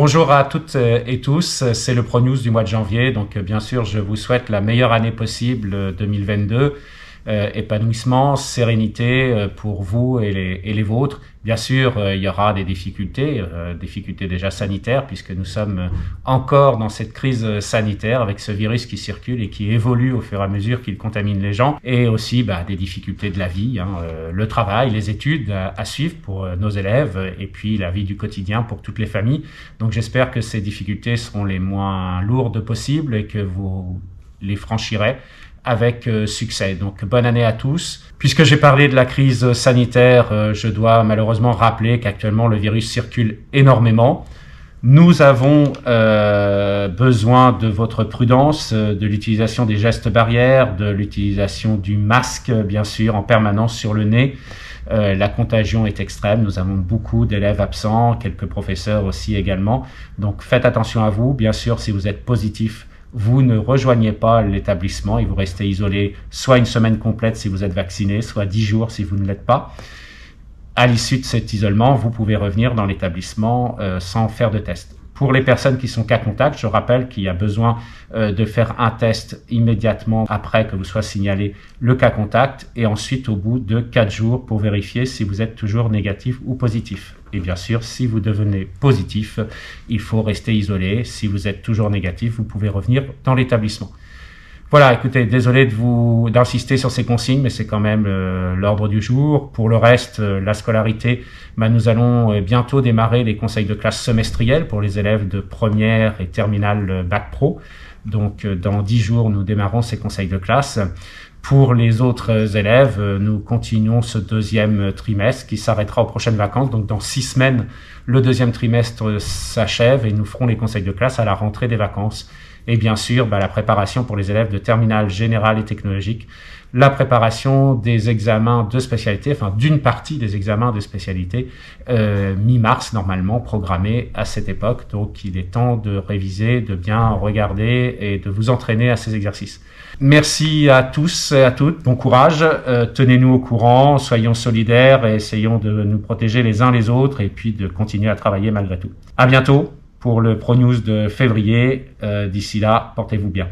Bonjour à toutes et tous, c'est le Pro News du mois de janvier, donc bien sûr je vous souhaite la meilleure année possible 2022, épanouissement, sérénité pour vous et les vôtres. Bien sûr il y aura des difficultés déjà sanitaires puisque nous sommes encore dans cette crise sanitaire avec ce virus qui circule et qui évolue au fur et à mesure qu'il contamine les gens, et aussi des difficultés de la vie, le travail, les études à suivre pour nos élèves et puis la vie du quotidien pour toutes les familles. Donc j'espère que ces difficultés seront les moins lourdes possibles et que vous les franchirez avec succès. Donc bonne année à tous. Puisque j'ai parlé de la crise sanitaire, je dois malheureusement rappeler qu'actuellement le virus circule énormément. Nous avons besoin de votre prudence, de l'utilisation des gestes barrières, de l'utilisation du masque bien sûr en permanence sur le nez. La contagion est extrême, nous avons beaucoup d'élèves absents, quelques professeurs aussi également. Donc faites attention à vous. Bien sûr, si vous êtes positif, vous ne rejoignez pas l'établissement et vous restez isolé soit une semaine complète si vous êtes vacciné, soit 10 jours si vous ne l'êtes pas. À l'issue de cet isolement, vous pouvez revenir dans l'établissement sans faire de test. Pour les personnes qui sont cas contact, je rappelle qu'il y a besoin de faire un test immédiatement après que vous soit signalé le cas contact et ensuite au bout de 4 jours pour vérifier si vous êtes toujours négatif ou positif. Et bien sûr, si vous devenez positif, il faut rester isolé. Si vous êtes toujours négatif, vous pouvez revenir dans l'établissement. Voilà, écoutez, désolé d'insister sur ces consignes, mais c'est quand même l'ordre du jour. Pour le reste, la scolarité, nous allons bientôt démarrer les conseils de classe semestriels pour les élèves de première et terminale Bac Pro. Donc, dans 10 jours, nous démarrons ces conseils de classe. Pour les autres élèves, nous continuons ce deuxième trimestre qui s'arrêtera aux prochaines vacances. Donc, dans 6 semaines, le deuxième trimestre s'achève et nous ferons les conseils de classe à la rentrée des vacances. Et bien sûr, la préparation pour les élèves de terminale générale et technologique, la préparation des examens de spécialité, enfin d'une partie des examens de spécialité, mi-mars normalement programmés à cette époque. Donc il est temps de réviser, de bien regarder et de vous entraîner à ces exercices. Merci à tous et à toutes, bon courage, tenez-nous au courant, soyons solidaires et essayons de nous protéger les uns les autres et puis de continuer à travailler malgré tout. À bientôt pour le Pro News de février. D'ici là, portez-vous bien.